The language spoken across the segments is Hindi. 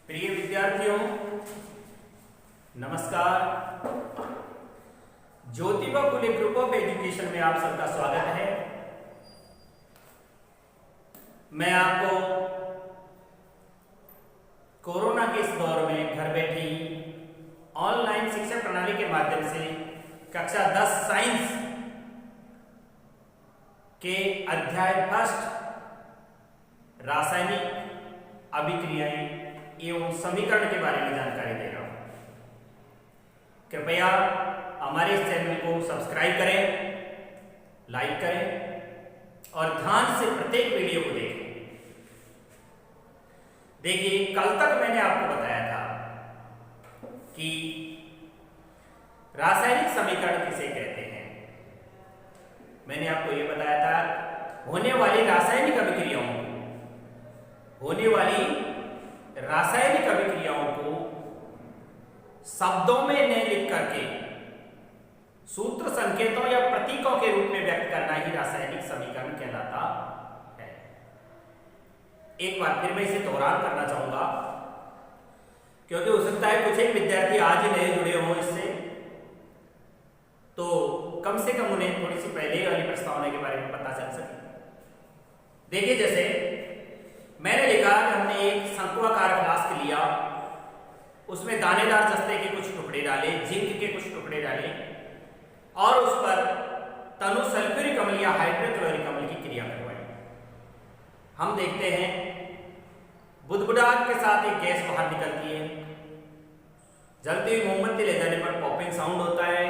प्रिय विद्यार्थियों, नमस्कार। Jyotiba Phule group of education में आप सबका स्वागत है। मैं आपको कोरोना के इस दौर में घर बैठी ऑनलाइन शिक्षा प्रणाली के माध्यम से कक्षा 10 साइंस के अध्याय फर्स्ट रासायनिक अभिक्रियाएं एवं समीकरण के बारे में जानकारी दे रहा हूं। कृपया हमारे इस चैनल को सब्सक्राइब करें, लाइक करें और ध्यान से प्रत्येक वीडियो को देखें। देखिए, कल तक मैंने आपको बताया था कि रासायनिक समीकरण किसे कहते हैं। मैंने आपको यह बताया था होने वाली रासायनिक अभिक्रियाओं को शब्दों में न लिख करके सूत्र, संकेतों या प्रतीकों के रूप में व्यक्त करना ही रासायनिक समीकरण कहलाता है। एक बार फिर मैं इसे दोहरान करना चाहूंगा, क्योंकि हो सकता है कुछ एक विद्यार्थी आज ही नए जुड़े हों इससे, तो कम से कम उन्हें थोड़ी सी पहले वाली प्रस्तावना के बारे में पता चल सके। देखिए, जैसे मैंने लिखा कि हमने एक शंक्वाकार फ्लास्क लिया, उसमें दानेदार जस्ते के कुछ टुकड़े डाले, जिंक के कुछ टुकड़े डाले और उस पर तनु सल्फ्यूरिक अम्ल या हाइड्रोक्लोरिक अम्ल की क्रिया करवाई। हम देखते हैं बुदबुदाहट के साथ एक गैस बाहर निकलती है। जलती हुई मोमबत्ती ले जाने पर पॉपिंग साउंड होता है,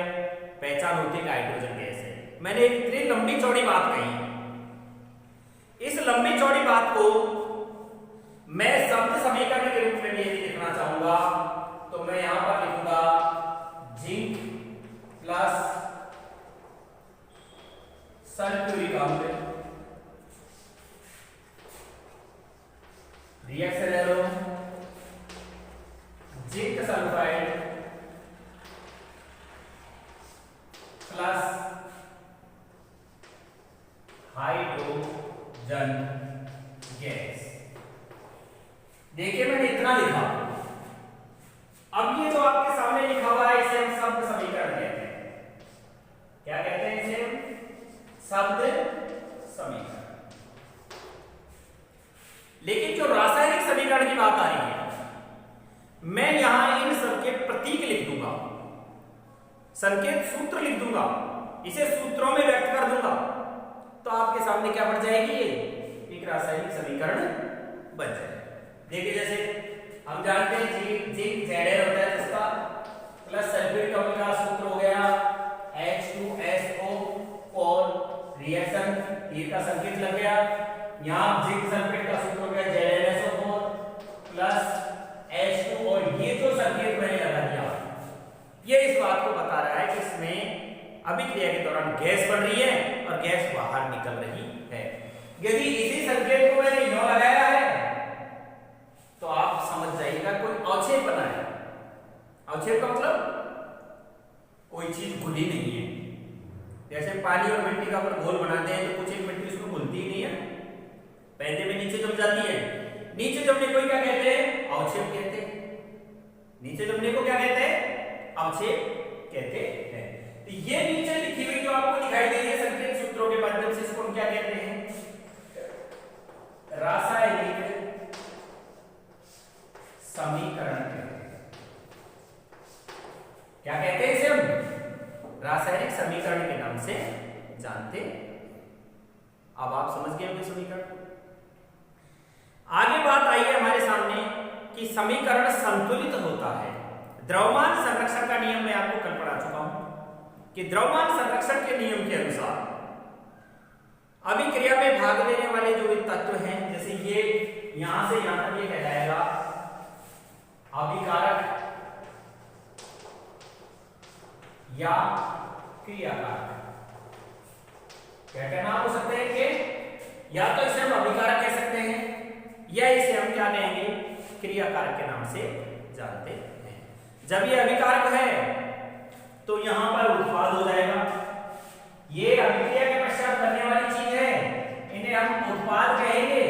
पहचान होती है कि हाइड्रोजन गैस है। मैंने एक इतनी लंबी चौड़ी बात कही। इस लंबी चौड़ी बात को मैं शब्द समीकरण के रूप में भी यदि लिखना चाहूंगा तो मैं यहां पर लिखूंगा जिंक प्लस सल्फ्यूरिक अम्ल, reaction arrow zinc sulphide plus hydrogen gas. देखिए, मैंने इतना लिखा। अब ये जो आपके सामने लिखा हुआ है इसे हम शब्द समीकरण कहते हैं। क्या कहते हैं इसे? शब्द समीकरण। लेकिन जो रासायनिक समीकरण की बात आ रही है, मैं यहां इन सबके प्रतीक लिख दूंगा, संकेत सूत्र लिख दूंगा, इसे सूत्रों में व्यक्त कर दूंगा, तो आपके सामने क्या बन जाएगी? एक रासायनिक समीकरण बन जाएगा। देखिए, जैसे हम जानते हैं जिंक Zn होता है जिसका, प्लस सल्फ्यूरिक अम्ल का सूत्र हो गया H2SO और रिएक्शन तीर का संकेत लग गया। यहां जिंक सल्फेट का सूत्र हो गया ZnSO4 प्लस H2, और ये जो संकेत मैंने लगा दिया ये इस बात को बता रहा है कि इसमें अभिक्रिया के दौरान गैस बन रही है और गैस बाहर निकल रही है। यदि इसी संकेत को मैंने यूं लगाया है तो आप समझ जाइएगा कोई अवक्षेप बना है। अवक्षेप का मतलब कोई चीज घुली नहीं है। जैसे पानी और मिट्टी का अपन घोल बनाते हैं तो कुछ एक मिट्टी उसमें घुलती ही नहीं है, पहले में नीचे जम जाती है। नीचे जमने को क्या कहते हैं? अवक्षेप कहते हैं। नीचे जमने को क्या कहते हैं? अवक्षेप कहते हैं। तो ये नीचे लिखी हुई जो आपको दिखाई दे रही है संकेत सूत्रों के माध्यम से, इसको हम क्या कहते हैं? रासायनिक समीकरण कहते हैं। क्या कहते हैं इसे? हम रासायनिक समीकरण के नाम से जानते हैं। अब आप समझ गए होंगे समीकरण। आगे बात आई है हमारे सामने कि समीकरण संतुलित होता है। द्रव्यमान संरक्षण का नियम मैं आपको कल पढ़ा चुका हूं कि द्रव्यमान संरक्षण के नियम के अनुसार अभिक्रिया में भाग लेने वाले जो भी तत्व हैं, जैसे ये यहां से यहां तक ये कहलाएगा अभिकारक या क्रियाकारक। क्या क्या नाम हो सकते हैं कि या तो इसे हम अभिकारक कह सकते हैं या इसे हम क्या कहेंगे? क्रियाकारक के नाम से जानते हैं। जब ये अभिकारक है तो यहां पर उत्पाद हो जाएगा। ये अभिक्रिया के पश्चात बनने वाली चीज है, इन्हें हम उत्पाद कहेंगे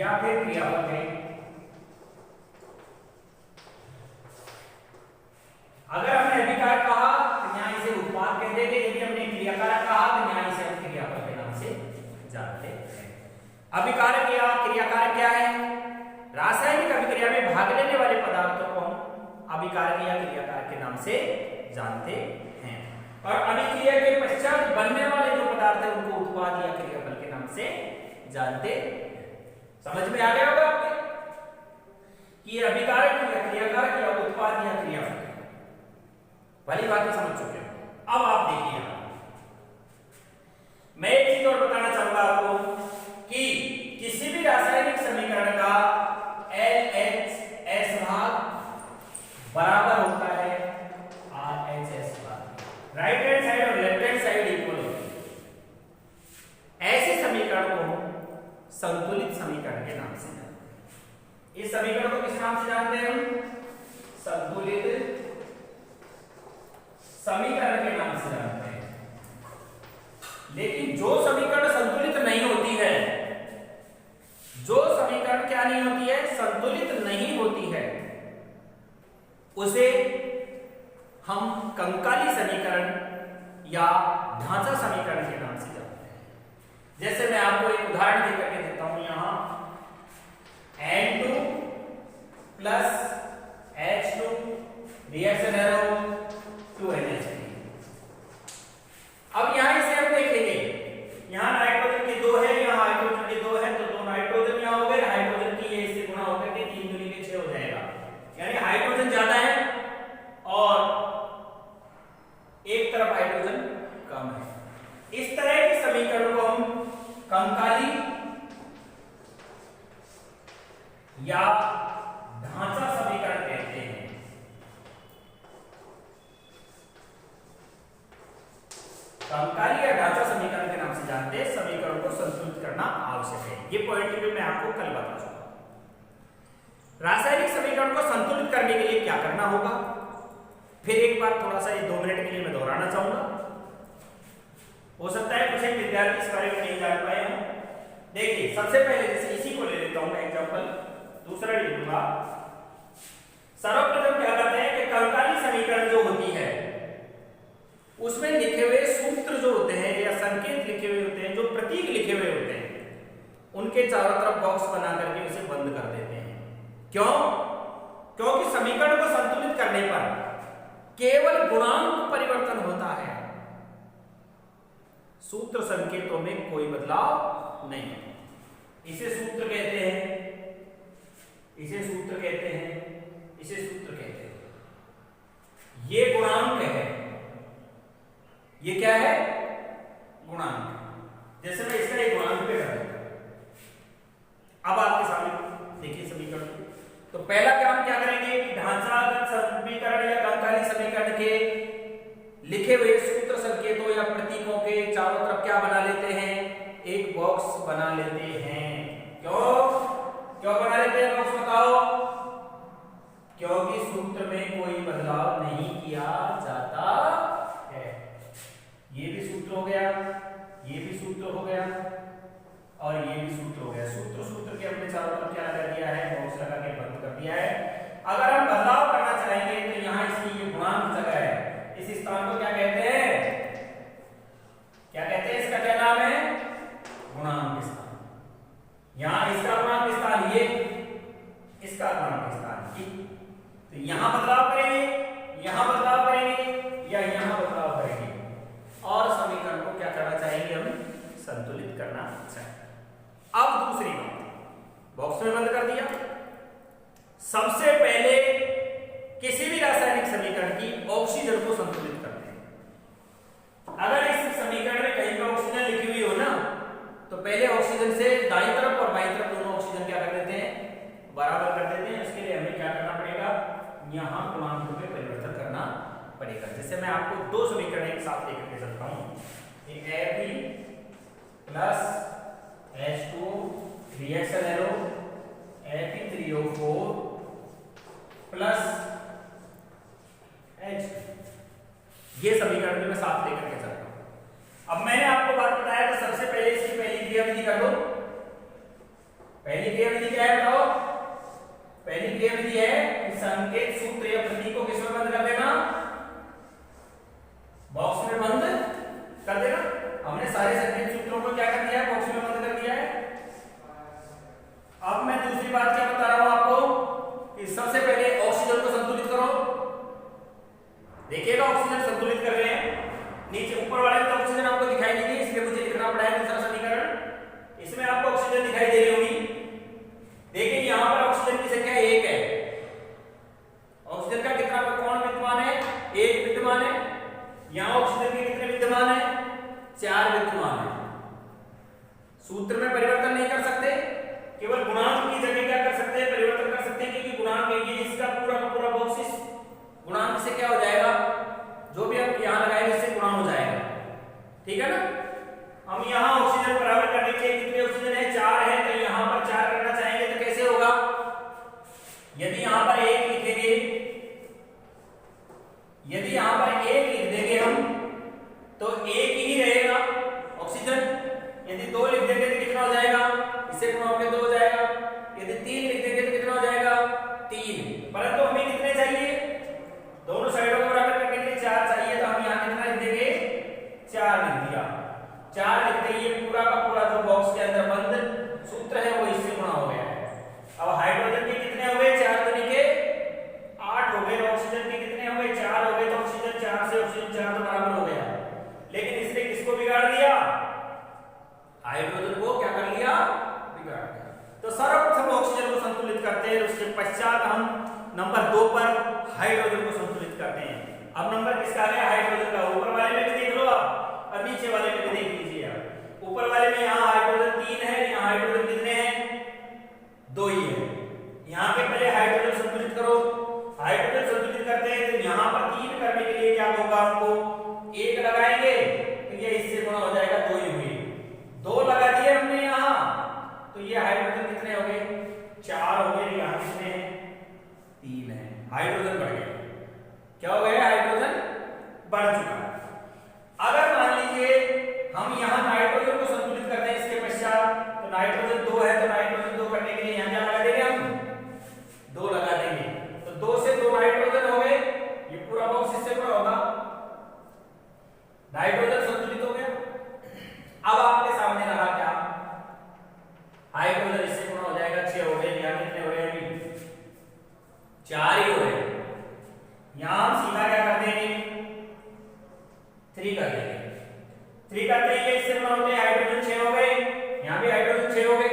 या फिर क्रियापद कहेंगे। अगर हमने अभिकारक कहा तो यहाँ इसे उत्पाद कह देंगे, यदि हमने क्रियाकारक कहा तो यहाँ इसे हम क्रियाफल के नाम से जानते हैं। अभिकारक या क्रियाकारक क्या है? रासायनिक अभिक्रिया में भाग लेने वाले पदार्थों को हम अभिकारक या क्रियाकारक के नाम से जानते हैं, और अभिक्रिया के पश्चात बनने वाले जो पदार्थ है उनको उत्पाद या क्रियाफल के नाम से जानते हैं। समझ में आ गया होगा आपके कि ये अभिकारक या क्रियाकारक या उत्पाद या क्रियाफल वाली बातें समझ चुके हो। अब आप देखिए, मैं एक चीज और बताना चाहूंगा आपको कि किसी भी रासायनिक समीकरण का LHS भाग बराबर होता है RHS भाग, राइट हैंड साइड और लेफ्ट हैंड साइड इक्वल होती है। ऐसे समीकरण को संतुलित समीकरण के नाम से जानते हैं। इस समीकरण को किस नाम से जानते हैं हम? संतुलित समीकरण के नाम से जानते हैं। लेकिन जो समीकरण संतुलित नहीं होती है, जो समीकरण क्या नहीं होती है? संतुलित नहीं होती है, उसे हम कंकाली समीकरण या ढांचा समीकरण के नाम से जानते हैं। जैसे मैं आपको एक उदाहरण देकर के देता हूं, यहां N2 plus H2 reaction arrow 2NH3। अब यहां इसे हम देखेंगे, यहां नाइट्रोजन के 2 है, यहां हाइड्रोजन के 2 है, तो 2 नाइट्रोजन यहां हो गए, हाइड्रोजन की ये इससे गुणा होकर के 3 दूनी के 6 हो जाएगा, यानी हाइड्रोजन ज्यादा है और एक तरफ हाइड्रोजन कम है। इस तरह के समीकरण को हम कंकाली या ढांचा समीकरण कहते हैं। कंकाली या ढांचा समीकरण के नाम से जानते हैं। समीकरण को संतुलित करना आवश्यक है, ये पॉइंट भी मैं आपको कल बता चुका। रासायनिक समीकरण को संतुलित करने के लिए क्या करना होगा, फिर एक बार थोड़ा सा ये 2 मिनट के लिए मैं दोहराना चाहूंगा। हो सकता है कुछ एक विद्यार्थी इस बारे में नहीं जान पाए हों। देखिए, सबसे पहले जैसे इसी को ले लेता हूं मैं एग्जांपल, दूसरा ले लूंगा। सर्वप्रथम क्या करते हैं कि कंकाली समीकरण जो होती है उसमें लिखे हुए सूत्र जो होते हैं या संकेत लिखे हुए होते हैं, जो प्रतीक लिखे हुए होते हैं, उनके चारों तरफ बॉक्स बना करके उसे बंद कर देते हैं। क्यों? क्योंकि समीकरण को संतुलित करने पर केवल गुणांक परिवर्तन होता है, सूत्र संकेतों में कोई बदलाव नहीं। इसे सूत्र कहते हैं, इसे सूत्र कहते हैं, इसे सूत्र कहते हैं। ये गुणांक है, ये क्या है? गुणांक। जैसे मैं इसका एक गुणांक पे कर दूं, अब आपके सामने देखिए समीकरण। तो पहला काम क्या करेंगे कि ढांचागत समीकरण या कंकाली समीकरण के लिखे हुए सूत्र संकेतों या प्रतीकों के चारों तरफ क्या बना लेते हैं? एक बॉक्स बना लेते हैं। क्यों क्यों बना लेते हैं बॉक्स, बताओ? क्योंकि सूत्र में कोई बदलाव नहीं किया जाता है। ये भी सूत्र हो गया, ये भी सूत्र हो गया और ये भी सूत्र हो गया। सूत्र के हमने चारों तरफ क्या कर दिया है? बॉक्स लगा के बंद कर दिया है। अगर हम बदलाव करना चाहेंगे तो यहाँ इसकी ये गुणांक जगह है, इस स्थान को क्या कहते हैं? क्या कहते हैं? इसका क्या नाम है? गुणांक स्थान। यहाँ इसका गुणांक स्थान, ये इसका गुणांक स्थान। तो यहां बदलाव करेंगे, यहां बदलाव करेंगे या यहां बदलाव करेंगे और समीकरण को क्या करना चाहेंगे? हम संतुलित करना चाहेंगे। अब दूसरी बात, बॉक्स में बंद कर दिया। सबसे पहले किसी भी रासायनिक समीकरण की ऑक्सीजन को संतुलित करते हैं। अगर इस समीकरण में कहीं पर ऑक्सीजन लिखी हुई हो ना, तो पहले ऑक्सीजन से दाईं तरफ और बाईं तरफ दोनों ऑक्सीजन क्या कर देते हैं? बराबर कर देते हैं। इसके लिए हमें क्या करना पड़ेगा? यहां गुणांकों में परिवर्तन करना पड़ेगा। जैसे मैं आपको 2 समीकरण एक साथ लेकर के चलता हूं, Fe plus H2 reaction arrow Fe3O4 plus H, ये समीकरण भी मैं साथ लेकर के चलता हूं। अब मैंने आपको बात बताया तो सबसे पहले इसकी पहली क्रियाविधि कर दो। पहली क्रियाविधि क्या है बताओ? पहली क्रियाविधि है कि संकेत सूत्र या प्रतीक को किसमें बंद कर देना? यदि यहां पर एक लिखेंगे, यदि यहां पर एक लिख देंगे हम तो एक ही रहेगा ऑक्सीजन। यदि दो लिख देंगे तो कितना हो जाएगा, इसे गुणा होकर 2 हो जाएगा। यदि 3 लिख देंगे तो कितना हो जाएगा 3। परंतु हमें कितने चाहिए, दोनों साइडों को बराबर करने के लिए 4 चाहिए, तो हम यहां कितना लिख देंगे 4 लिख दिया। 4 लिखते ही पूरा का पूरा जो बॉक्स के अंदर बंद सूत्र है वो इससे गुणा हो गया है। अब हाइड्रोजन के कितने हो गए, 4 दुनी के 8 हो गए। ऑक्सीजन के कितने हो गए, 4 हो गए। तो ऑक्सीजन 4 से ऑक्सीजन 4 तो बराबर हो गया। लेकिन इसने किसको बिगाड़ दिया, हाइड्रोजन को क्या कर लिया, बिगाड़ दिया। तो सर्वप्रथम ऑक्सीजन को संतुलित करते हैं, उसके पश्चात हम नंबर 2 पर हाइड्रोजन को संतुलित करते हैं। अब नंबर किसका है, हाइड्रोजन का। ऊपर वाले में भी देख लो आप और नीचे वाले में भी देख लीजिए आप। ऊपर वाले में यहाँ हाइड्रोजन 3 है, यहाँ हाइड्रोजन कितने हैं, 2 ही है। यहाँ पे पहले हाइड्रोजन संतुलित करो। हाइड्रोजन संतुलित करते हैं तो यहाँ पर 3 करने के लिए क्या होगा, हमको 1 लगाएंगे तो ये इससे गुणा हो जाएगा, 2 ही हुए। 2 लगा दिए हमने यहाँ तो ये हाइड्रोजन कितने हो गए, 4 हो गए। यहाँ कितने हैं, 3 है। हाइड्रोजन बढ़ गया, क्या हो गया, हाइड्रोजन बढ़ चुका है। अगर मान लीजिए हम यहाँ नाइट्रोजन को संतुलित करते हैं इसके पश्चात, तो नाइट्रोजन 2 है, तो नाइट्रोजन 2 करने के लिए यहाँ क्या लगा देंगे, हम 2 लगा देंगे। तो 2 से 2 नाइट्रोजन हो गए, ये पूरा बॉक्स इससे पूरा होगा, नाइट्रोजन संतुलित हो गया। अब आपके सामने रहा क्या, हाइड्रोजन इससे गुणा हो जाएगा, 6 हो गए। यहाँ कितने हो गए, अभी 4 ही हो गए। यहां हम सीधा क्या कर देंगे, 3 कर देंगे। 3 करते ही इससे गुणा होते हैं, हाइड्रोजन 6 हो गए। यहाँ भी हाइड्रोजन 6 हो गए,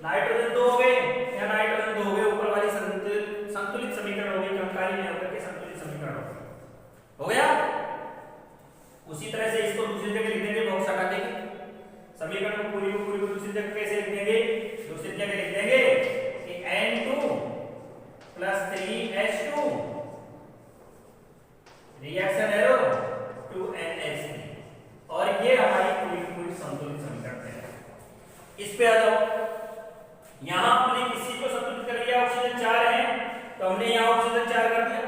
नाइट्रोजन 2 हो गए, या नाइट्रोजन 2 हो गए। ऊपर वाली संतुलित समीकरण हो गई, कंकाली में होकर के संतुलित समीकरण हो गया। उसी तरह से इसको दूसरी जगह लिख देंगे, बॉक्स हटा देंगे। समीकरण को पूरी को दूसरी जगह कैसे लिख देंगे, दूसरी जगह लिख देंगे कि N2 + 3H2 reaction arrow 2NH3, और ये हमारी पूरी संतुलित समीकरण है। इस पे आ जाओ। यहां हमने किसी को संतुलित कर लिया, ऑक्सीजन 4 है तो हमने यहां ऑक्सीजन 4 कर दिया।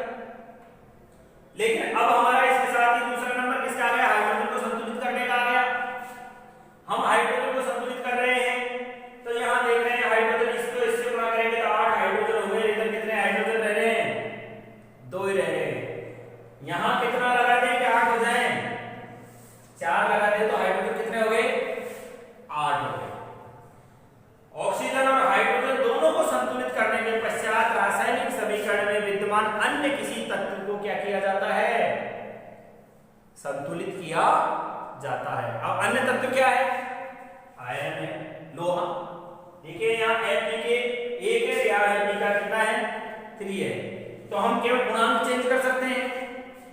लेकिन अब हमारा इसके साथ ही दूसरा नंबर किसका आ गया, हाइड्रोजन को संतुलित करने का आ गया। हम हाइड्रोजन को संतुलित कर रहे हैं तो यहां देख रहे हैं हाइड्रोजन इसको इससे गुणा करेंगे तो 8 हाइड्रोजन हो गए। इधर कितने हाइड्रोजन रह रहे हैं, 2 ही रह रहे हैं। यहां कितना लगा दें कि 8 हो जाए, 4 लगा दें तो हाइड्रोजन कितने हो गए, 8 हो गए। ऑक्सीजन और हाइड्रोजन दोनों को संतुलित करने के पश्चात रासायनिक समीकरण में विद्यमान अन्य किसी तत्व को क्या किया जाता है, संतुलित किया जाता है। अब अन्य तत्व क्या है, आयरन है, लोहा। देखिए यहाँ Fe के 1 है, यहाँ Fe का कितना है, 3 है। तो हम केवल गुणांक चेंज कर सकते हैं,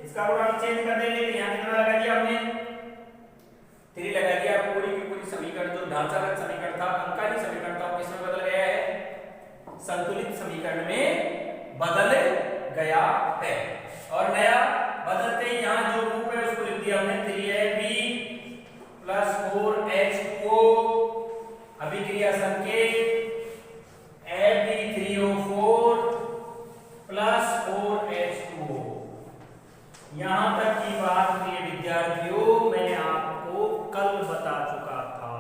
इसका गुणांक चेंज कर देंगे। तो यहाँ कितना लगा दिया हमने, 3 लगा दिया। पूरी की पूरी समीकरण जो ढांचागत समीकरण था, अंकाली समीकरण था, किसमें बदल गया है, संतुलित समीकरण में बदल गया है। और नया बदलते ही यहाँ जो रूप है उसको लिख दिया हमने 3Fe + 4H2O, अभिक्रिया संकेत Fe3O4 + 4H2O। यहां तक की बात प्रिय विद्यार्थियों मैंने आपको कल बता चुका था।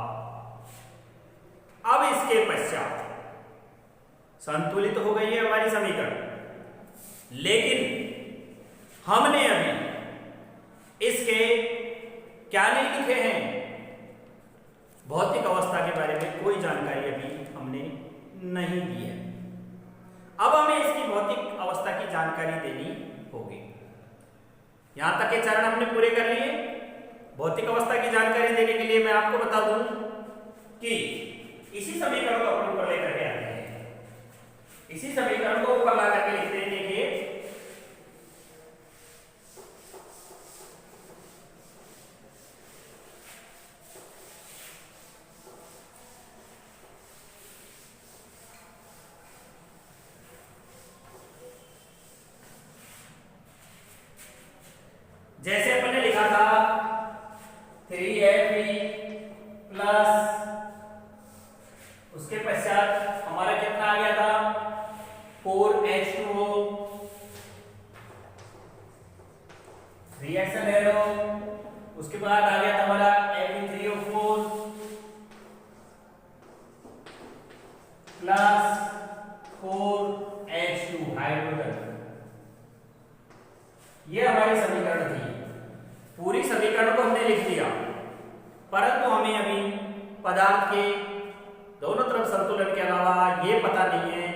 अब इसके पश्चात संतुलित हो गई है हमारी समीकरण, लेकिन हमने अभी इसके क्या नहीं लिखे हैं, भौतिक अवस्था के बारे में कोई जानकारी अभी हमने नहीं दी है। अब हमें इसकी भौतिक अवस्था की जानकारी देनी होगी। यहां तक के चरण हमने पूरे कर लिए। भौतिक अवस्था की जानकारी देने के लिए मैं आपको बता दूं कि इसी समीकरण को अपन ऊपर लेकर के आते हैं। इसी समीकरण को ऊपर ला करके लिखते हैं। देखिए जैसे अपन ने लिखा था 3Fe प्लस उसके पश्चात हमारा कितना आ गया था उसके बाद आ गया हमारा Fe3O4 प्लस 4H2 हाइड्रोजन। ये हमारी समीकरण थी। पूरी समीकरण को हमने लिख लिया, परंतु हमें अभी पदार्थ के दोनों तरफ संतुलन के अलावा ये पता नहीं है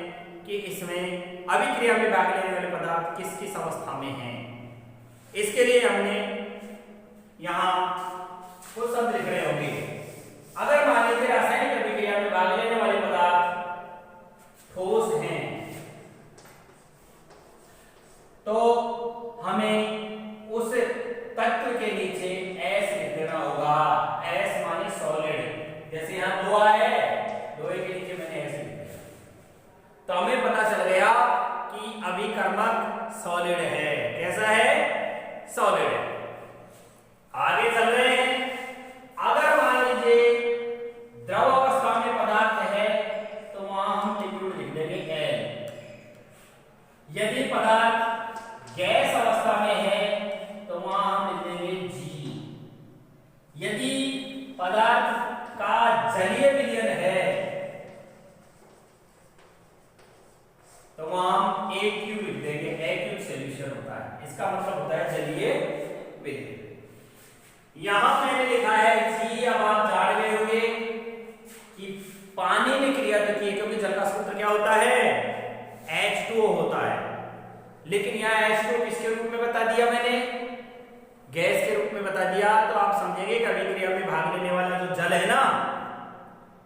कि इसमें अभिक्रिया में भाग लेने वाले पदार्थ किस किस अवस्था में हैं। इसके लिए हमने यहाँ कुछ शब्द लिख रहे होंगे। अगर मान लीजिए रासायनिक अभिक्रिया में भाग लेने वाले पदार्थ ठोस हैं, तो हमें उस तत्व के नीचे S लिख देना होगा। S माने सॉलिड। जैसे यहाँ लोहा है, लोहे के नीचे मैंने S लिख दिया, तो हमें पता चल गया कि अभिकर्मक सॉलिड है। कैसा है? सॉलिड है। आगे चल रहे हैं। अगर मान लीजिए द्रव अवस्था में पदार्थ है, तो वहां हम लिक्विड लिख देंगे L। यदि पदार्थ गैस अवस्था में है, तो वहां हम लिख देंगे G। यदि पदार्थ का जलीय विलयन है, तो वहां हम AQ लिख देंगे। एक्यूट सॉल्यूशन होता है, इसका मतलब होता है जलीय विलयन। यहां मैंने लिखा है G। अब आप जान गए होंगे कि पानी में क्रिया होती है, क्योंकि जल का सूत्र क्या होता है? H2O होता है। लेकिन यहाँ H2O किसके रूप में बता दिया मैंने? गैस के रूप में बता दिया। तो आप समझेंगे कि अभिक्रिया में भाग लेने वाला जो जल है ना,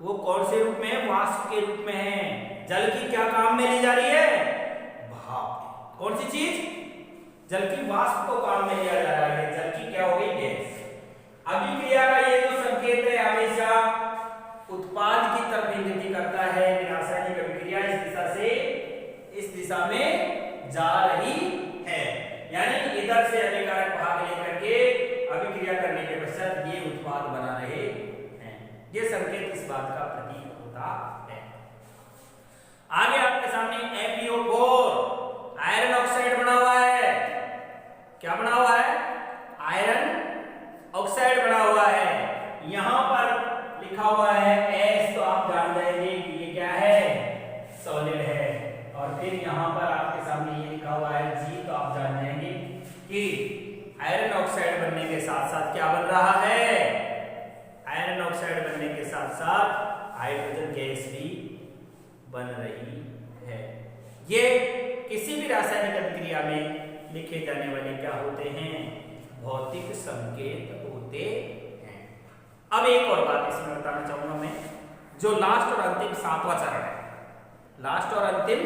वो कौन से रूप में है? वाष्प के रूप में है। जल की क्या काम में ली जा रही है? भाप। कौन सी चीज? जल की वाष्प को काम में लिया जा रहा है। जल की क्या हो गई? गैस। अभिक्रिया का ये जो संकेत है हमेशा उत्पाद की तरफ इंगित करता है कि रासायनिक अभिक्रिया इस दिशा से इस दिशा में जा रही है। यानी इधर से अभिकारक भाग लेकर के अभिक्रिया करने के पश्चात ये उत्पाद बना रहे हैं। ये संकेत इस बात का प्रतीक होता है। आगे आपके सामने FeO4 आयरन ऑक्साइड बना हुआ है। क्या बना हुआ है? आयरन ऑक्साइड बना हुआ है। यहां पर लिखा हुआ है S, तो आप जान जाएंगे कि ये क्या है? सॉलिड है। और फिर यहां पर आपके सामने ये लिखा हुआ है G, तो आप जान जाएंगे कि आयरन ऑक्साइड बनने के साथ साथ क्या बन रहा है? आयरन ऑक्साइड बनने के साथ साथ हाइड्रोजन गैस भी बन रही है। ये किसी भी रासायनिक अभिक्रिया में लिखे जाने वाले क्या होते हैं? भौतिक संकेत होते हैं। अब एक और बात इसमें बताना चाहूंगा मैं, जो लास्ट और अंतिम 7वां चरण है। लास्ट और अंतिम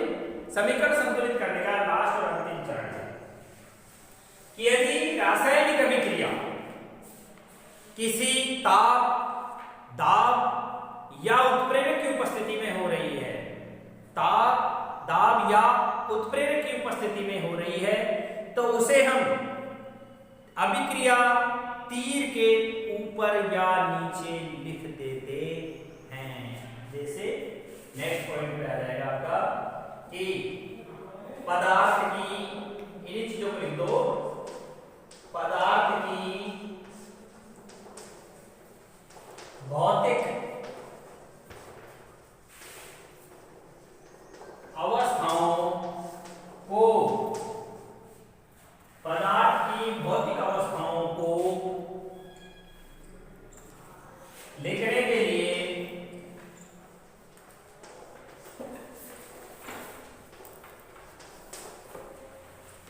समीकरण संतुलित करने का लास्ट और अंतिम चरण है कि यदि रासायनिक अभिक्रिया किसी ताप, दाब या उत्प्रेरक की उपस्थिति में हो रही है, ताप, दाब या उत्प्रेरक की उपस्थिति में हो रही है, तो उसे हम अभिक्रिया तीर के ऊपर या नीचे लिख देते हैं। जैसे नेक्स्ट पॉइंट पे आ जाएगा आपका कि पदार्थ की, इन चीजों को लिख दो, पदार्थ की भौतिक अवस्थाओं को, पदार्थ की भौतिक अवस्थाओं को लिखने के लिए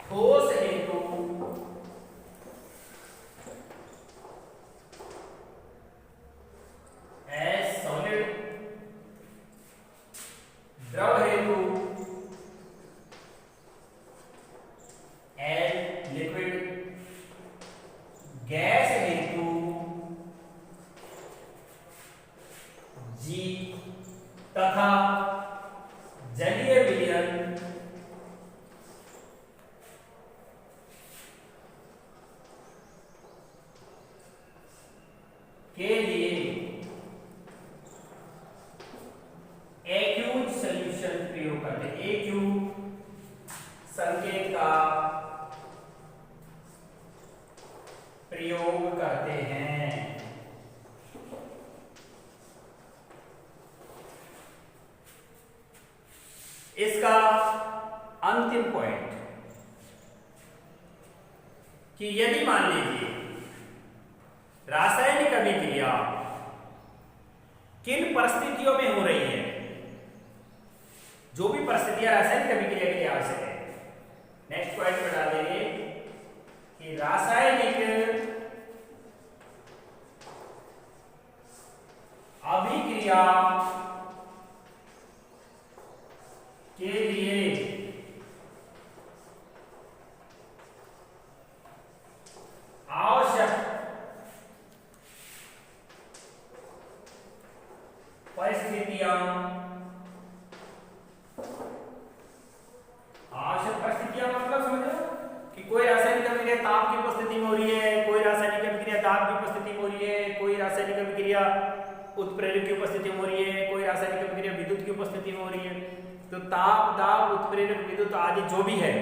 ठोस हेतु S सॉलिड, द्रव हेतु L लिक्विड, गैस हेतु G तथा जलीय विलयन के लिए एक्यूट सॉल्यूशन प्रयोग करते हैं। एक्यूट संकेत का प्रयोग करते हैं। इसका अंतिम पॉइंट कि यदि मान लीजिए रासायनिक अभिक्रिया किन परिस्थितियों में हो रही है, जो भी परिस्थितियां रासायनिक अभिक्रिया के लिए आवश्यक है, नेक्स्ट पॉइंट में डाल देंगे कि रासायनिक अभिक्रिया के लिए आवश्यक परिस्थितियां मतलब समझो कि कोई रासायनिक अभिक्रिया ताप की उपस्थिति में हो रही है, कोई रासायनिक अभिक्रिया दाब की उपस्थिति में हो रही है, कोई रासायनिक अभिक्रिया उत्प्रेरक की उपस्थिति में हो रही है, कोई रासायनिक अभिक्रिया विद्युत की उपस्थिति में हो रही है। तो ताप, दाब, उत्प्रेरक, विद्युत आदि जो भी है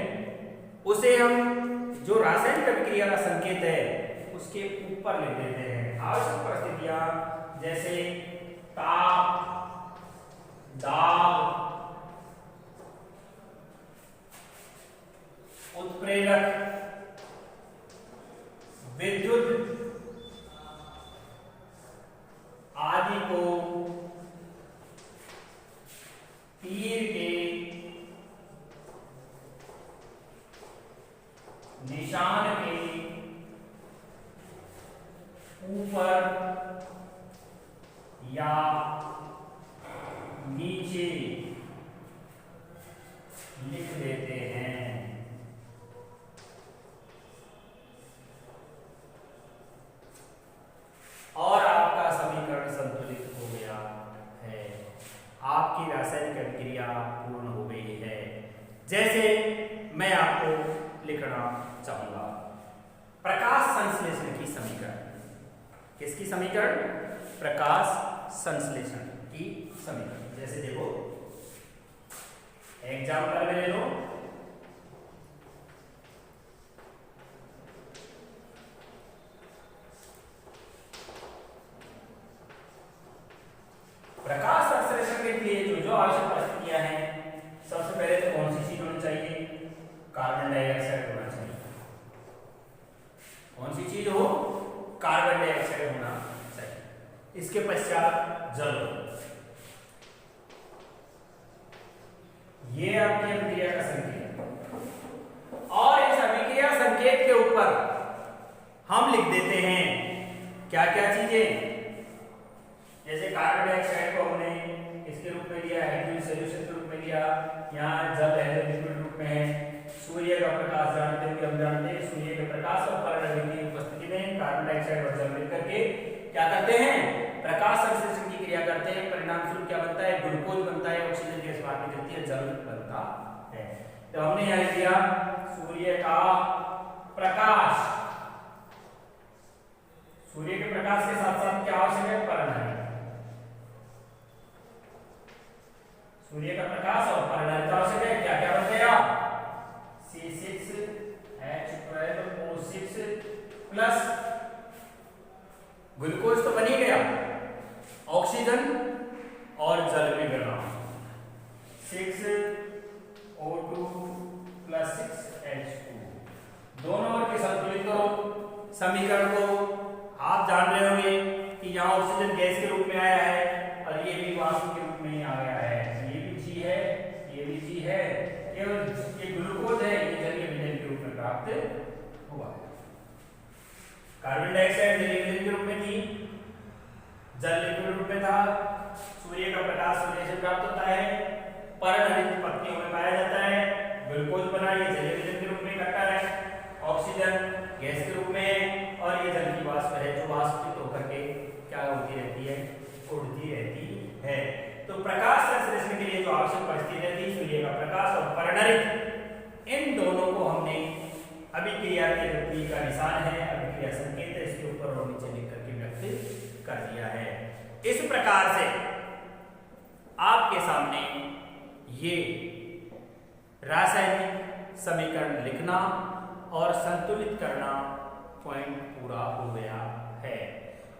उसे हम जो रासायनिक अभिक्रिया का संकेत है उसके ऊपर लिख देते हैं। आवश्यक परिस्थितियां जैसे ताप, दाब, उत्प्रेरक, विद्युत आदि को तीर के निशान के ऊपर या नीचे लिख देते हैं। और आपका समीकरण संतुलित हो गया है, आपकी रासायनिक अभिक्रिया पूर्ण हो गई है। जैसे मैं आपको लिखना चाहूंगा प्रकाश संश्लेषण की समीकरण। किसकी समीकरण? प्रकाश संश्लेषण की समीकरण। जैसे देखो एग्जाम्पल में ले लो, प्रकाश संश्लेषण के लिए जो जो आवश्यक परिस्थितियां हैं, सबसे पहले तो कौन सी चीज होनी चाहिए? कार्बन डाइऑक्साइड होना चाहिए। कौन सी चीज हो? कार्बन डाइऑक्साइड होना चाहिए। इसके पश्चात जल। ये आपकी अभिक्रिया का संकेत, और इस अभिक्रिया संकेत के ऊपर हम लिख देते हैं क्या क्या चीजें। जैसे कार्बन डाइऑक्साइड को हमने इसके रूप में लिया, हाइड्रोजन सॉल्यूशन के रूप में लिया, यहाँ जल है लिक्विड रूप में है। सूर्य का प्रकाश जानते हैं, हम जानते हैं सूर्य के प्रकाश और परावर्तन की उपस्थिति में कार्बन डाइऑक्साइड और जल मिलकर के क्या करते हैं? प्रकाश संश्लेषण की क्रिया करते हैं। परिणाम स्वरूप क्या बनता है? ग्लूकोज बनता है, ऑक्सीजन गैस बाहर निकलती है, जल बनता है। तो हमने यहाँ लिख दिया सूर्य का प्रकाश। सूर्य के प्रकाश के साथ साथ क्या आवश्यक है? परावर्तन। सूर्य का प्रकाश और परावर्तन आवश्यक है। क्या क्या बन गया? C6H12O6 प्लस ग्लूकोज तो बन ही गया, ऑक्सीजन और जल भी बना, 6O2 प्लस 6H2। दोनों ओर के संतुलित करो समीकरण को। आप जान रहे होंगे कि यहाँ ऑक्सीजन गैस के रूप में आया है और ये भी वाष्प के रूप में ही आ गया है। ये भी जी है, ये भी जी है, केवल ये ग्लूकोज है, ये जलीय विलयन के रूप में प्राप्त हुआ। कार्बन डाइऑक्साइड जलीय विलयन के रूप में थी, जल लिक्विड रूप में था। सूर्य का प्रकाश सूर्य से प्राप्त होता है, पर्णहरित पत्तियों में पाया जाता है। ग्लूकोज बना, ये जलीय विलयन के रूप में इकट्ठा है। ऑक्सीजन गैस के रूप में, और ये जल की वाष्प है जो वाष्पित होकर के क्या होती रहती है? उड़ती रहती है। तो प्रकाश संश्लेषण के लिए जो आवश्यक परिस्थितियां थी, सूर्य का प्रकाश और पर्णहरित, इन दोनों को हमने अभिक्रिया के जो P का निशान है, अभिक्रिया संकेत है, इसके ऊपर और नीचे लिख करके व्यक्त कर दिया है। इस प्रकार से आपके सामने ये रासायनिक समीकरण लिखना और संतुलित करना पॉइंट पूरा हो गया है।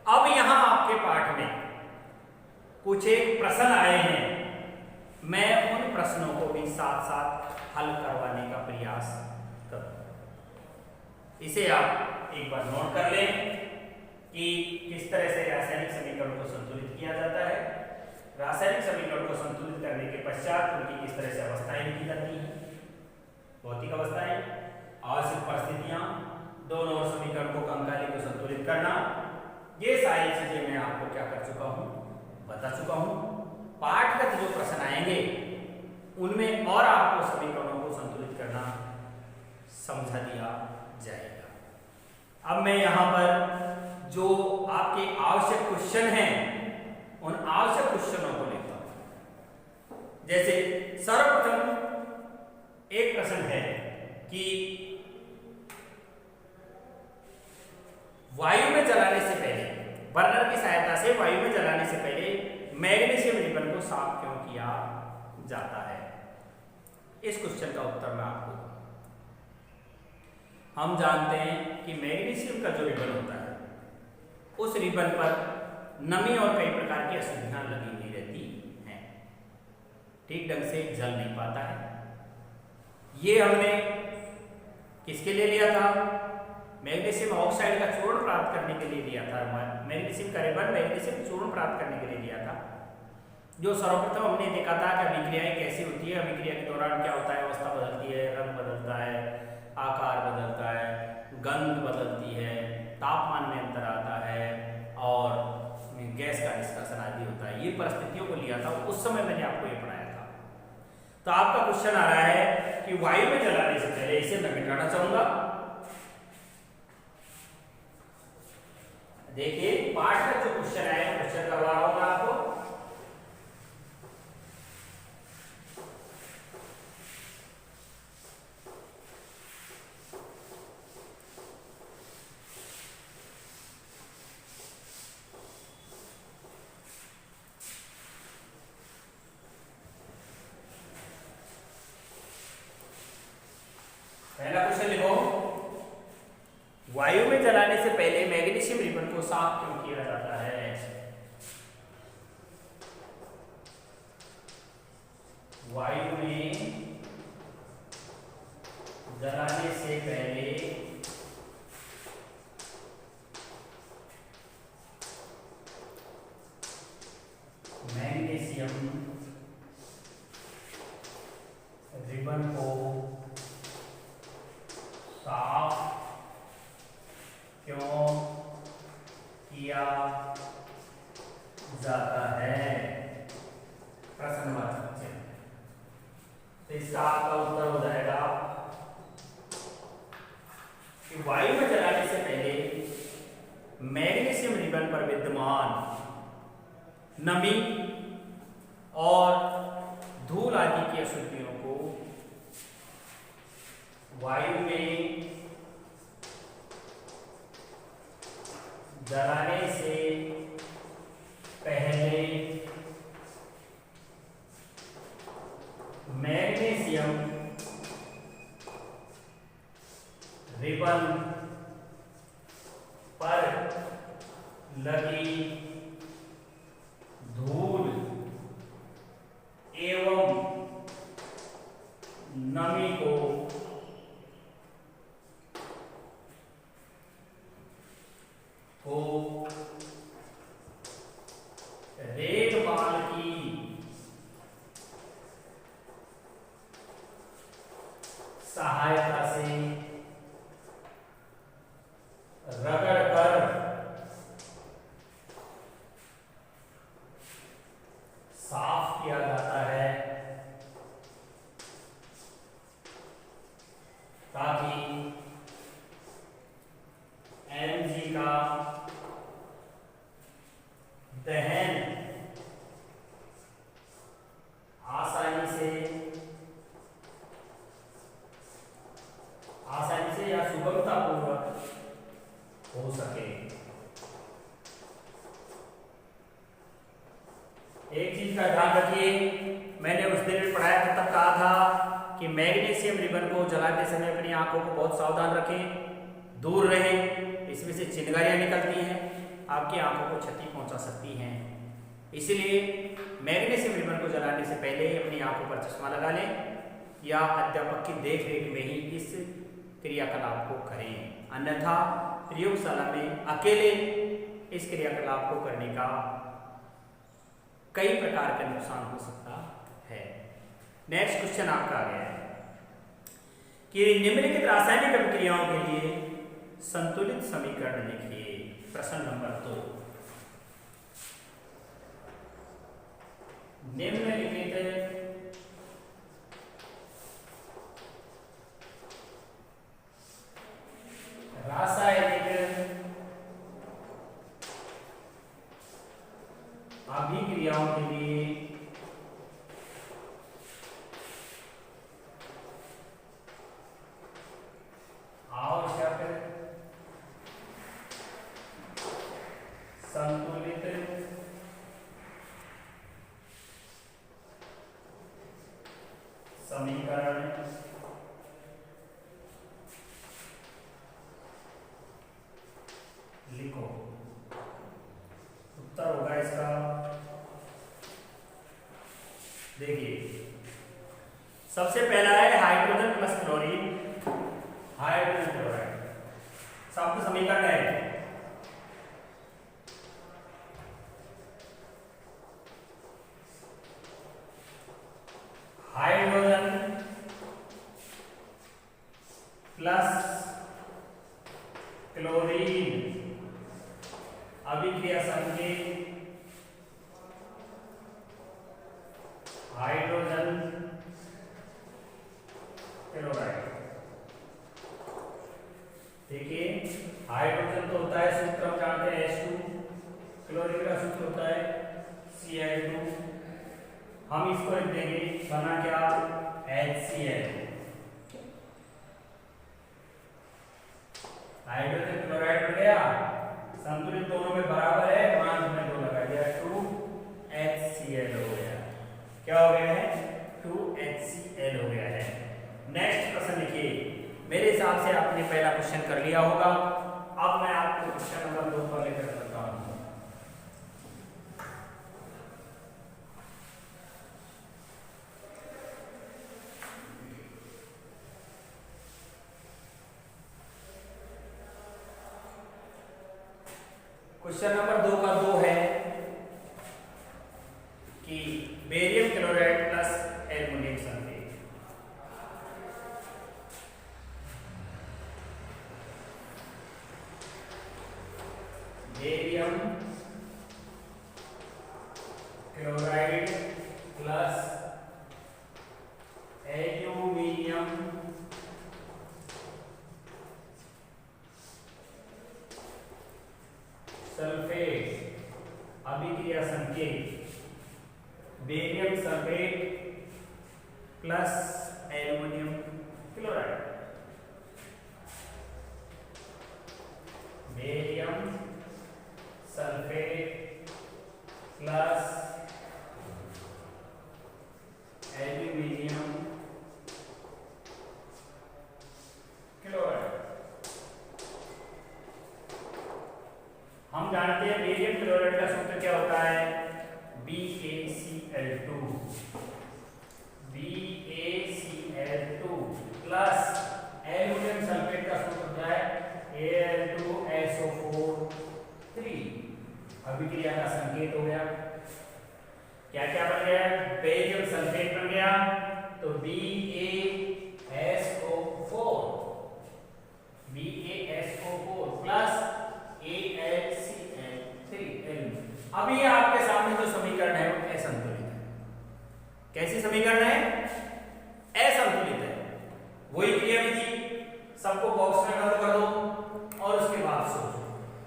अब यहां आपके पाठ में कुछ एक प्रश्न आए हैं, मैं उन प्रश्नों को भी साथ साथ हल करवाने का प्रयास करूं। इसे आप एक बार नोट कर लें कि किस तरह से रासायनिक समीकरण को संतुलित किया जाता है। रासायनिक समीकरण को संतुलित करने के पश्चात उनकी किस तरह से अवस्थाएं लिखी जाती हैं, भौतिक अवस्थाएं, आवश्यक परिस्थितियां, दोनों और समीकरण को कंकाली को संतुलित करना, ये सारी चीजें मैं आपको क्या कर चुका हूं, बता चुका हूं। पाठगत जो प्रश्न आएंगे उनमें और आपको समीकरणों को संतुलित करना समझा दिया जाएगा। अब मैं यहां पर जो आपके आवश्यक क्वेश्चन हैं उन आवश्यक क्वेश्चनों को लेता हूं। जैसे सर्वप्रथम एक प्रश्न है कि वायु में जलाने से पहले, बर्नर की सहायता से वायु में जलाने से पहले मैग्नीशियम रिबन को साफ क्यों किया जाता है। इस क्वेश्चन का उत्तर मैं आपको दूं। हम जानते हैं कि मैग्नीशियम का जो रिबन होता है उस रिबन पर नमी और कई प्रकार की अशुद्धियां लगी हुई रहती हैं, ठीक ढंग से जल नहीं पाता है। ये हमने किसके लिए लिया था, मैग्नीशियम ऑक्साइड का चूर्ण प्राप्त करने के लिए लिया था। मैग्नीशियम का रिबन मैग्नीशियम चूर्ण प्राप्त करने के लिए लिया था। जो सर्वप्रथम हमने देखा था कि अभिक्रियाएं कैसी होती है, अभिक्रिया के दौरान क्या होता है, अवस्था बदलती है, रंग बदलता है, आकार बदलता है, गंध बदलती है, तापमान में अंतर आता है और गैस का निष्कासन आदि होता है। ये परिस्थितियों को लिया था, उस समय मैंने आपको ये पढ़ाया था। तो आपका क्वेश्चन आ रहा है कि वायु में जलाने से पहले, इसे मैं मिटाना चाहूंगा। देखिए पाठ का जो क्वेश्चन है, क्वेश्चन करवा रहा हूं मैं आपको। पहला क्वेश्चन लिखो, वायु में जलाने से पहले मैग्नीशियम रिबन को साफ क्यों किया जाता है। वायु में जलाने से पहले मैग्नीशियम रिबन को साफ क्यों किया जाता है, प्रश्नवाचक चिन्ह। तो इसका आपका उत्तर हो जाएगा कि वायु में जलाने से पहले मैग्नीशियम रिबन पर विद्यमान नमी और धूल आदि की अशुद्धियों को वायु में जलाने से पहले मैग्नीशियम रिबन पर लगी धूल एवं नमी को रेतमाल की सहायता से रगड़ कर साफ किया जाता है ताकि Mg का दहन आसानी से या सुगमता पूर्वक हो सके। एक चीज का ध्यान रखिए, मैंने उस दिन पढ़ाया था, तब कहा था कि मैग्नीशियम रिबन को जलाते समय अपनी आंखों को बहुत सावधान रखें, दूर रहें, इसमें से चिंगारियां निकलती हैं, आपकी आंखों को क्षति पहुंचा सकती हैं। इसलिए मैग्नीशियम रिबन को जलाने से पहले अपनी आंखों पर चश्मा लगा लें या अध्यापक की देखरेख में ही इस क्रियाकलाप को करें, अन्यथा प्रयोगशाला में अकेले इस क्रियाकलाप को करने का कई प्रकार का नुकसान हो सकता है। नेक्स्ट क्वेश्चन आपका आ गया है कि निम्नलिखित रासायनिक अभिक्रियाओं के लिए संतुलित समीकरण लिखिए। प्रश्न नंबर 2, निम्नलिखित रासायनिक अभिक्रियाओं के लिए आवश्यक संतुलित समीकरण लिखो। उत्तर होगा इसका, देखिए सबसे पहला है hydrogen plus chlorine, hydrogen chloride शब्द समीकरण है। हाइड्रोजन प्लस क्लोरीन अभिक्रिया संकेत हाइड्रोजन क्लोराइड। देखिए हाइड्रोजन तो होता है, सूत्र हम जानते हैं H2, क्लोरीन का सूत्र होता है Cl2। हम इसको लिख देंगे, बना क्या HCl। हाइड्रोजन क्लोराइड बन गया, संतुलित दोनों में बराबर है, वहां हमने 2 लगा दिया, 2HCl हो गया। क्या हो गया है? 2HCl हो गया है। नेक्स्ट प्रश्न लिखिए। मेरे हिसाब से आपने पहला क्वेश्चन कर लिया होगा, अब मैं आपको क्वेश्चन नंबर 2 पर लेकर चलता हूं। क्वेश्चन नंबर 2 का 2 है कि barium chloride plus aluminium sulphate. Barium chloride plus aluminium sulphate अभिक्रिया संकेत barium sulphate plus aluminium chloride. Barium sulphate plus aluminium chloride. हम जानते हैं बेरियम क्लोराइड का सूत्र क्या होता है, BaCl2 प्लस एल्युमिनियम सल्फेट का सूत्र होता है Al2SO4 अभिक्रिया का संकेत हो गया। क्या क्या बन गया? बेरियम सल्फेट बन गया, तो BaSO4 प्लस AlCl3। अभी आपके सामने जो समीकरण है वो असंतुलित है। कैसी समीकरण है? असंतुलित है। वही क्रिया विधि, सबको बॉक्स में नोट कर दो और उसके बाद सोचो।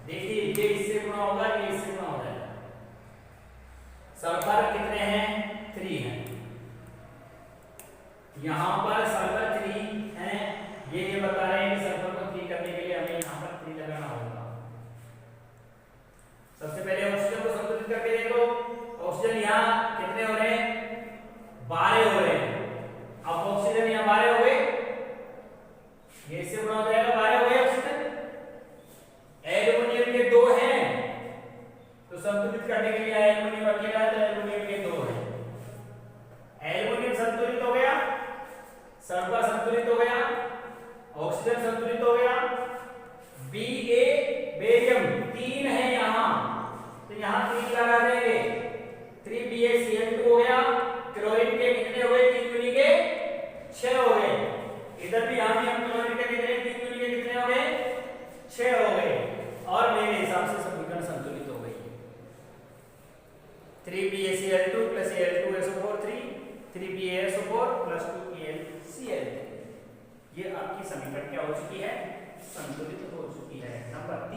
देखिए ये इससे गुणा होगा, ये इससे गुणा हो जाएगा। सल्फर कितने हैं? 3 हैं। यहां पर सल्फर 3 हैं, ये बता रहे हैं कि सल्फर को 3 करने के लिए हमें यहां पर 3 लगाना होगा। सबसे पहले ऑक्सीजन को संतुलित करके देख लो। ऑक्सीजन यहाँ कितने हो रहे हैं? 12 हो रहे हैं। अब ऑक्सीजन यहाँ 12 हो गए, ये इससे गुणा हो जाएगा, 12 हो गए ऑक्सीजन। एल्युमिनियम के 2 हैं, तो संतुलित करने के लिए एल्युमिनियम अकेला है, तो एल्युमिनियम के 2 हैं।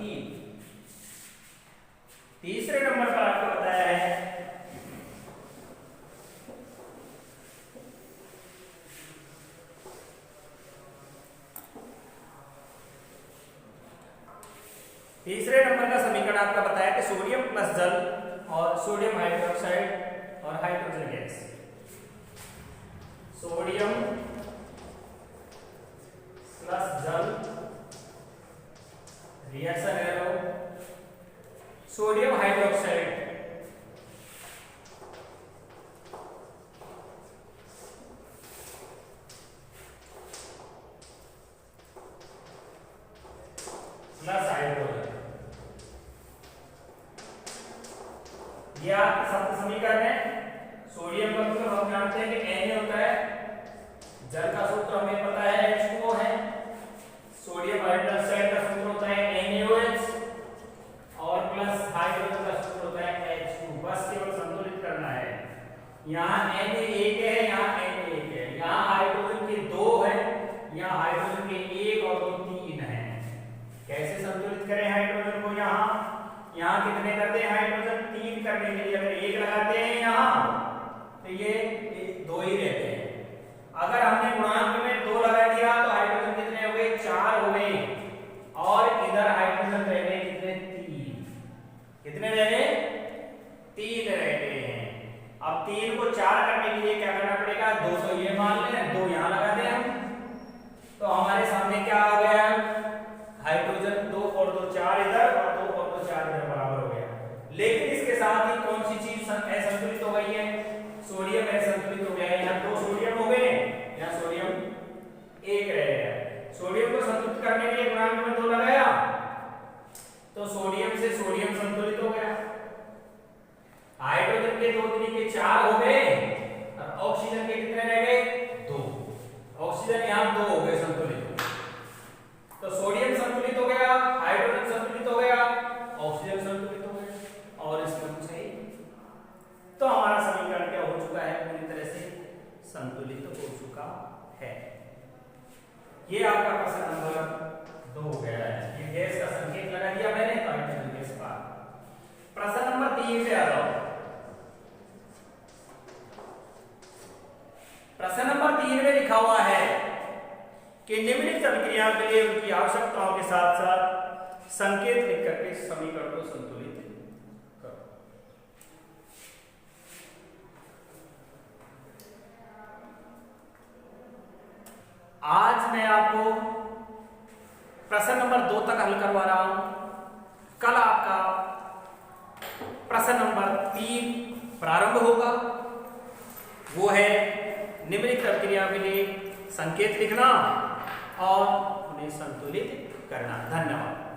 3। तीसरे नंबर पर आपको बताया है तीसरे नंबर का समीकरण आपका बताया कि सोडियम प्लस जल और सोडियम हाइड्रोक्साइड और हाइड्रोजन गैस। सोडियम प्लस जल reaction arrow sodium hydroxide plus hydrogen. ये आपके शब्द समीकरण है। सोडियम का सूत्र हम जानते हैं कि Na होता है, जल का सूत्र हमें पता है H2O है, सोडियम हाइड्रोक्साइड का सूत्र होता है NaOH और प्लस हाइड्रोजन का सूत्र होता है H2। बस केवल संतुलित करना है। यहाँ Na एक है, यहाँ Na एक है, यहाँ हाइड्रोजन के 2 है, यहाँ हाइड्रोजन के 1 और 2 3 है। कैसे संतुलित करें हाइड्रोजन को? यहाँ कितने करते हैं हाइड्रोजन? 3 करने के लिए अगर 1 लगाते हैं यहाँ तो ये 2 ही रहते हैं। अगर हमने गुणांक में 2 लगा दिया तो हाइड्रोजन कितने हो गए? 4 हो गए और इधर हाइड्रोजन रह गए कितने? 3। कितने रह गए? 3 रह गए हैं। अब 3 को 4 करने के लिए क्या करना पड़ेगा? 2 तो ये मान लें, 2 यहाँ लगा दें हम, तो हमारे सामने क्या आ गया? हाइड्रोजन 2 और 2 4 इधर और 2 और 2 4 इधर बराबर हो गया। लेकिन इसके साथ ही कौन सी चीज असंतुलित हो गई है? सोडियम असंतुलित हो गया है। यहाँ 2 सोडियम हो गए, यहाँ सोडियम 1 रह गया। सोडियम को संतुलित करने के लिए गुणांक में 2 लगाया तो सोडियम से सोडियम संतुलित हो गया। हाइड्रोजन के 2 तरीके 4 हो गए और ऑक्सीजन के कितने रह गए? 2। ऑक्सीजन यहाँ 2 हो गए संतुलित। तो सोडियम संतुलित हो गया, हाइड्रोजन संतुलित हो गया, ऑक्सीजन संतुलित हो गया और इसमें कुछ है। तो हमारा समीकरण क्या हो चुका है? पूरी तरह से संतुलित हो चुका है। ये आपका प्रश्न नंबर 2 हो गया है। ये गैस का संकेत लगा दिया मैंने, तो हाइड्रोजन गैस का। प्रश्न नंबर 3 पे आ जाओ। प्रश्न नंबर 3 में लिखा हुआ है कि निम्नलिखित अभिक्रियाओं के लिए उनकी आवश्यकताओं के साथ साथ संकेत लिख करके समीकरण को संतुलित करो। आज मैं आपको प्रश्न नंबर 2 तक हल करवा रहा हूं। कल आपका प्रश्न नंबर 3 प्रारंभ होगा। वो है निम्नलिखित अभिक्रियाओं के लिए संकेत लिखना और उन्हें संतुलित करना। धन्यवाद।